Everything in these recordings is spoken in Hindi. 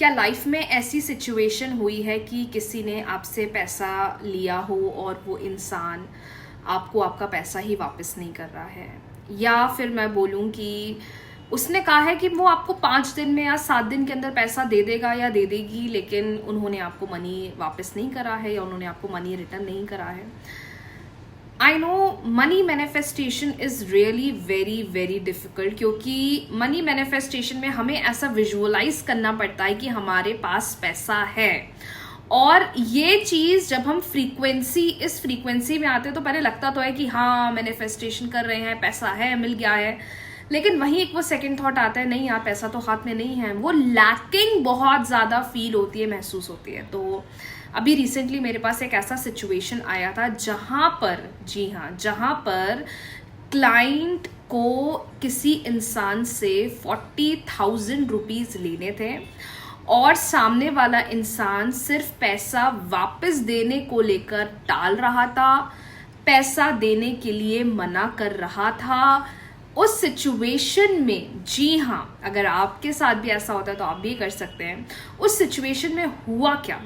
क्या लाइफ में ऐसी सिचुएशन हुई है कि किसी ने आपसे पैसा लिया हो और वो इंसान आपको आपका पैसा ही वापस नहीं कर रहा है, या फिर मैं बोलूँ कि उसने कहा है कि वो आपको 5 दिन में या 7 दिन के अंदर पैसा दे देगा या दे देगी, लेकिन उन्होंने आपको मनी वापस नहीं करा है या उन्होंने आपको मनी रिटर्न नहीं करा है। I know money manifestation is really very very difficult, क्योंकि मनी मैनिफेस्टेशन में हमें ऐसा विजुअलाइज करना पड़ता है कि हमारे पास पैसा है। और ये चीज़ जब हम इस फ्रीक्वेंसी में आते हैं तो पहले लगता तो है कि हाँ मैनिफेस्टेशन कर रहे हैं, पैसा है, मिल गया है, लेकिन वहीं एक वो सेकंड थॉट आता है, नहीं यार पैसा तो हाथ में नहीं है। वो लैकिंग बहुत ज़्यादा फील होती है, महसूस होती है। तो अभी रिसेंटली मेरे पास एक ऐसा सिचुएशन आया था जहाँ पर, जी हाँ, जहाँ पर क्लाइंट को किसी इंसान से 40,000 रुपीज़ लेने थे और सामने वाला इंसान सिर्फ पैसा वापस देने को लेकर टाल रहा था, पैसा देने के लिए मना कर रहा था। उस सिचुएशन में, जी हाँ, अगर आपके साथ भी ऐसा होता है तो आप भी कर सकते हैं। उस सिचुएशन में हुआ क्या,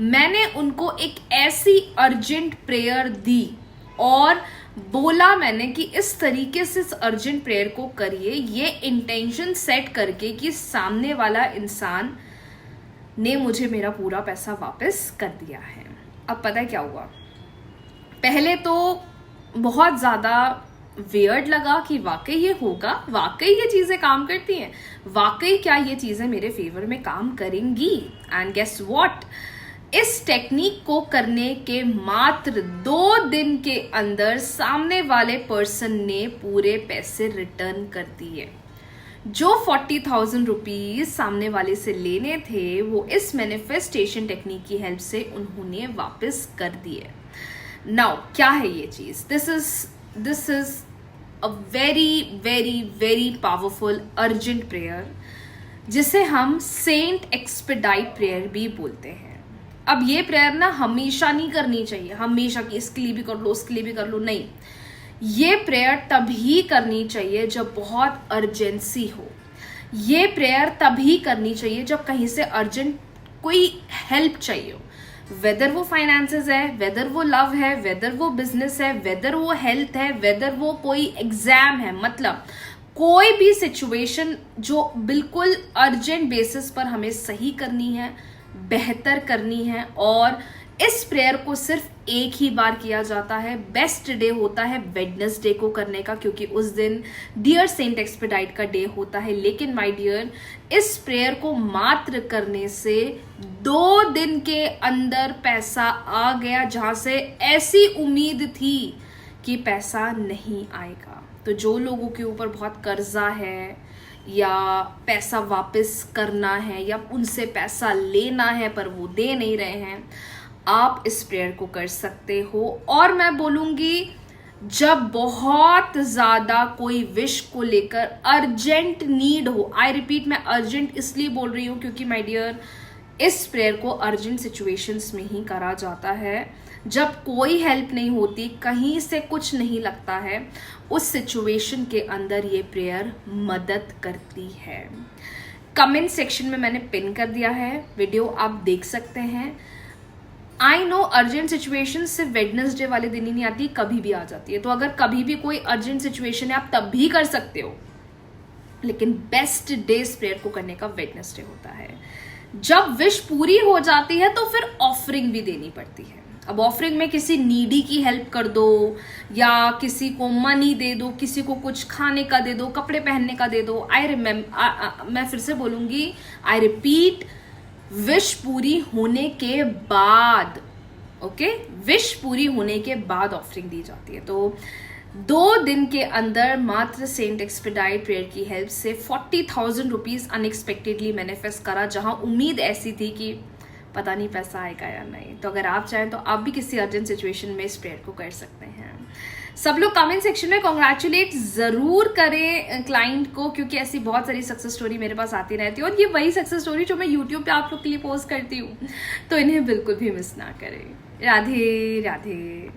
मैंने उनको एक ऐसी अर्जेंट प्रेयर दी और बोला मैंने कि इस तरीके से इस अर्जेंट प्रेयर को करिए, ये इंटेंशन सेट करके कि सामने वाला इंसान ने मुझे मेरा पूरा पैसा वापस कर दिया है। अब पता है क्या हुआ, पहले तो बहुत ज़्यादा वियर्ड लगा कि वाकई ये होगा, वाकई ये चीज़ें काम करती हैं, वाकई क्या ये चीज़ें मेरे फेवर में काम करेंगी। एंड गेस व्हाट, इस टेक्निक को करने के मात्र 2 दिन के अंदर सामने वाले पर्सन ने पूरे पैसे रिटर्न कर दिए। जो 40,000 रुपीज़ सामने वाले से लेने थे वो इस मैनिफेस्टेशन टेक्निक की हेल्प से उन्होंने वापस कर दिए। नाउ क्या है ये चीज़, this is a very very very powerful urgent prayer, जिसे हम सेंट एक्सपेडाइट प्रेयर भी बोलते हैं। अब ये प्रेयर ना हमेशा नहीं करनी चाहिए, हमेशा कि इसके लिए भी कर लो, उसके लिए भी कर लो, नहीं। ये प्रेयर तभी करनी चाहिए जब बहुत अर्जेंसी हो। ये प्रेयर तभी करनी चाहिए जब कहीं से अर्जेंट कोई हेल्प चाहिए हो, वेदर वो फाइनेंसेस है, वेदर वो लव है, वेदर वो बिजनेस है, वेदर वो हेल्थ है, वेदर वो कोई एग्जाम है। मतलब कोई भी सिचुएशन जो बिल्कुल अर्जेंट बेसिस पर हमें सही करनी है, बेहतर करनी है। और इस प्रेयर को सिर्फ एक ही बार किया जाता है। बेस्ट डे होता है वेडनेसडे को करने का, क्योंकि उस दिन डियर सेंट एक्सपेडाइट का डे होता है। लेकिन माय डियर, इस प्रेयर को मात्र करने से 2 दिन के अंदर पैसा आ गया, जहां से ऐसी उम्मीद थी कि पैसा नहीं आएगा। तो जो लोगों के ऊपर बहुत कर्जा है या पैसा वापस करना है या उनसे पैसा लेना है पर वो दे नहीं रहे हैं, आप इस प्रेयर को कर सकते हो। और मैं बोलूँगी, जब बहुत ज़्यादा कोई विश को लेकर अर्जेंट नीड हो, आई रिपीट, मैं अर्जेंट इसलिए बोल रही हूँ क्योंकि माय डियर, इस प्रेयर को अर्जेंट सिचुएशंस में ही करा जाता है। जब कोई हेल्प नहीं होती, कहीं से कुछ नहीं लगता है, उस सिचुएशन के अंदर ये प्रेयर मदद करती है। कमेंट सेक्शन में मैंने पिन कर दिया है, वीडियो आप देख सकते हैं। आई नो अर्जेंट सिचुएशन सिर्फ वेडनेसडे वाले दिन ही नहीं आती, कभी भी आ जाती है। तो अगर कभी भी कोई अर्जेंट सिचुएशन है, आप तब भी कर सकते हो, लेकिन बेस्ट डे इस प्रेयर को करने का वेडनेसडे होता है। जब विश पूरी हो जाती है तो फिर ऑफरिंग भी देनी पड़ती है। अब ऑफरिंग में किसी नीडी की हेल्प कर दो, या किसी को मनी दे दो, किसी को कुछ खाने का दे दो, कपड़े पहनने का दे दो। मैं फिर से बोलूंगी, आई रिपीट, विश पूरी होने के बाद, ओके, विश पूरी होने के बाद ऑफरिंग दी जाती है। तो 2 दिन के अंदर मात्र सेंट एक्सपेडाइट प्रेयर की हेल्प से 40,000 रुपीज़ अनएक्सपेक्टेडली मैनिफेस्ट करा, जहां उम्मीद ऐसी थी कि पता नहीं पैसा आएगा या नहीं। तो अगर आप चाहें तो आप भी किसी अर्जेंट सिचुएशन में इस प्रेयर को कर सकते हैं। सब लोग कमेंट सेक्शन में कॉन्ग्रेचुलेट ज़रूर करें क्लाइंट को, क्योंकि ऐसी बहुत सारी सक्सेस स्टोरी मेरे पास आती रहती है और ये वही सक्सेस स्टोरी जो मैं यूट्यूब पे आप लोग के लिए पोस्ट करती हूँ, तो इन्हें बिल्कुल भी मिस ना करें। राधे राधे।